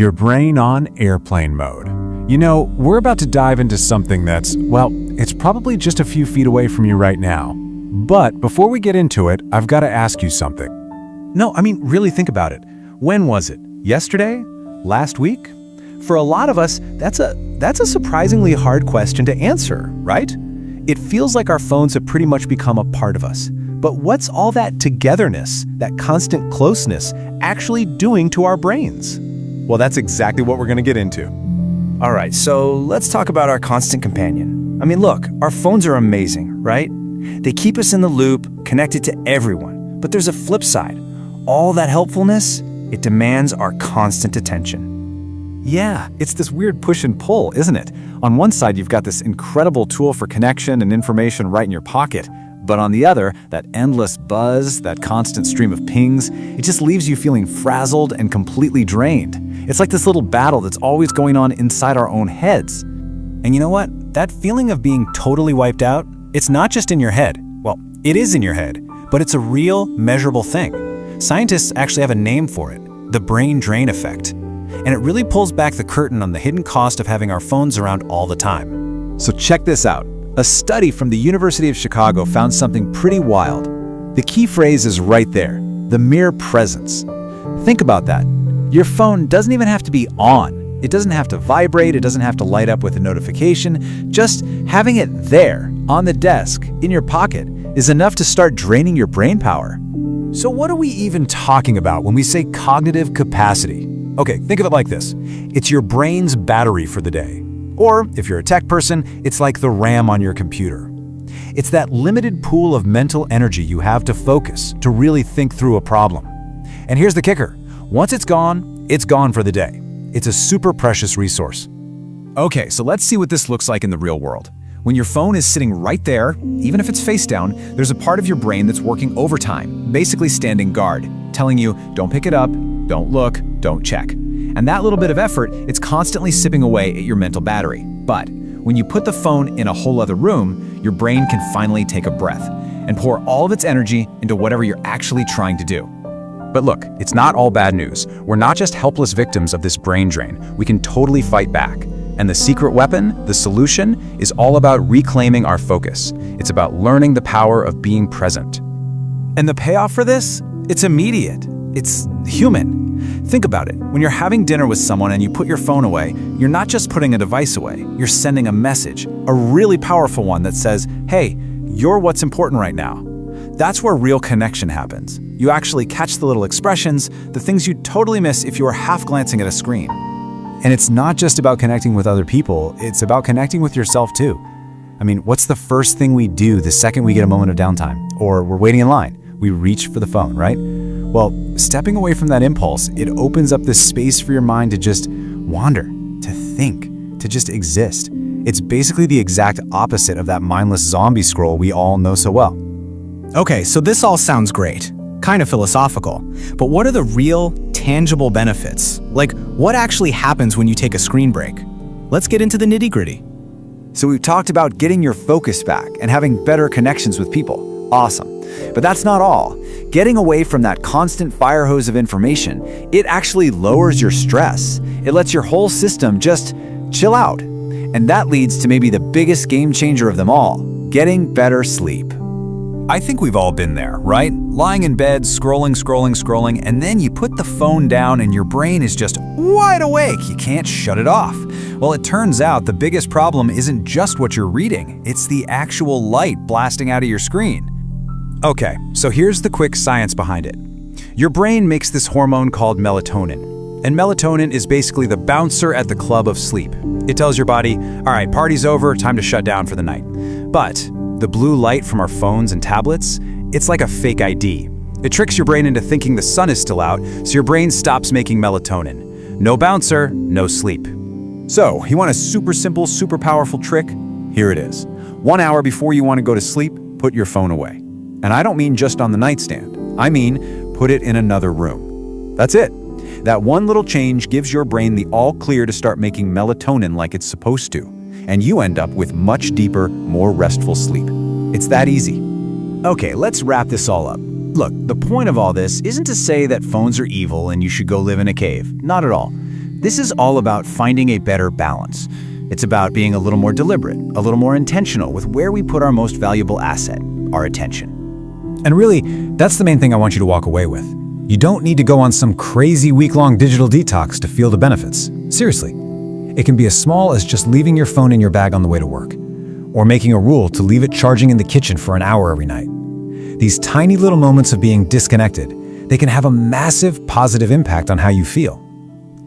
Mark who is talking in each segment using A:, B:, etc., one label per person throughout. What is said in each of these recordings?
A: Your brain on airplane mode. You know, we're about to dive into something that's, well, it's probably just a few feet away from you right now. But before we get into it, I've got to ask you something. No, I mean, really think about it. When was it? Yesterday? Last week? For a lot of us, that's a surprisingly hard question to answer, right? It feels like our phones have pretty much become a part of us. But what's all that togetherness, that constant closeness, actually doing to our brains? Well, that's exactly what we're going to get into.
B: All right, so let's talk about our constant companion. I mean, look, our phones are amazing, right? They keep us in the loop, connected to everyone. But there's a flip side. All that helpfulness, it demands our constant attention.
A: Yeah, it's this weird push and pull, isn't it? On one side, you've got this incredible tool for connection and information right in your pocket. But on the other, that endless buzz, that constant stream of pings, it just leaves you feeling frazzled and completely drained. It's like this little battle that's always going on inside our own heads. And you know what? That feeling of being totally wiped out, it's not just in your head. Well, it is in your head, but it's a real, measurable thing. Scientists actually have a name for it, the brain drain effect. And it really pulls back the curtain on the hidden cost of having our phones around all the time. So check this out. A study from the University of Chicago found something pretty wild. The key phrase is right there, the mere presence. Think about that. Your phone doesn't even have to be on. It doesn't have to vibrate. It doesn't have to light up with a notification. Just having it there, on the desk, in your pocket, is enough to start draining your brain power. So what are we even talking about when we say cognitive capacity? Okay, think of it like this. It's your brain's battery for the day. Or, if you're a tech person, it's like the RAM on your computer. It's that limited pool of mental energy you have to focus, to really think through a problem. And here's the kicker. Once it's gone for the day. It's a super precious resource. Okay, so let's see what this looks like in the real world. When your phone is sitting right there, even if it's face down, there's a part of your brain that's working overtime, basically standing guard, telling you, don't pick it up, don't look, don't check. And that little bit of effort, it's constantly sipping away at your mental battery. But when you put the phone in a whole other room, your brain can finally take a breath and pour all of its energy into whatever you're actually trying to do. But look, it's not all bad news. We're not just helpless victims of this brain drain. We can totally fight back. And the secret weapon, the solution, is all about reclaiming our focus. It's about learning the power of being present. And the payoff for this? It's immediate. It's human. Think about it. When you're having dinner with someone and you put your phone away, you're not just putting a device away. You're sending a message, a really powerful one that says, hey, you're what's important right now. That's where real connection happens. You actually catch the little expressions, the things you'd totally miss if you were half glancing at a screen. And it's not just about connecting with other people, it's about connecting with yourself too. I mean, what's the first thing we do the second we get a moment of downtime? Or we're waiting in line, we reach for the phone, right? Well, stepping away from that impulse, it opens up this space for your mind to just wander, to think, to just exist. It's basically the exact opposite of that mindless zombie scroll we all know so well.
C: Okay, so this all sounds great, kind of philosophical, but what are the real, tangible benefits? Like, what actually happens when you take a screen break? Let's get into the nitty-gritty.
B: So we've talked about getting your focus back and having better connections with people. Awesome. But that's not all. Getting away from that constant fire hose of information, it actually lowers your stress. It lets your whole system just chill out. And that leads to maybe the biggest game changer of them all, getting better sleep.
A: I think we've all been there, right? Lying in bed, scrolling, and then you put the phone down and your brain is just wide awake. You can't shut it off. Well, it turns out the biggest problem isn't just what you're reading. It's the actual light blasting out of your screen. Okay, so here's the quick science behind it. Your brain makes this hormone called melatonin. And melatonin is basically the bouncer at the club of sleep. It tells your body, all right, party's over, time to shut down for the night. But the blue light from our phones and tablets, it's like a fake ID. It tricks your brain into thinking the sun is still out, so your brain stops making melatonin. No bouncer, no sleep. So, you want a super simple, super powerful trick? Here it is. 1 hour before you want to go to sleep, put your phone away. And I don't mean just on the nightstand. I mean, put it in another room. That's it. That one little change gives your brain the all clear to start making melatonin like it's supposed to. And you end up with much deeper, more restful sleep. It's that easy. Okay, let's wrap this all up. Look, the point of all this isn't to say that phones are evil and you should go live in a cave. Not at all.
B: This is all about finding a better balance. It's about being a little more deliberate, a little more intentional with where we put our most valuable asset, our attention.
A: And really, that's the main thing I want you to walk away with. You don't need to go on some crazy week-long digital detox to feel the benefits. Seriously. It can be as small as just leaving your phone in your bag on the way to work, or making a rule to leave it charging in the kitchen for an hour every night. These tiny little moments of being disconnected, they can have a massive positive impact on how you feel.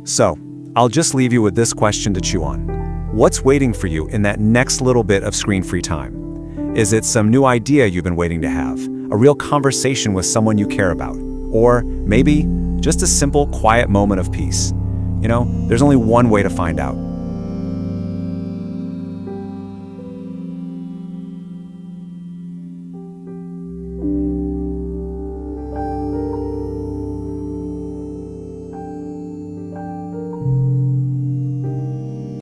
A: So, I'll just leave you with this question to chew on. What's waiting for you in that next little bit of screen-free time? Is it some new idea you've been waiting to have? A real conversation with someone you care about? Or maybe just a simple, quiet moment of peace? You know, there's only one way to find out.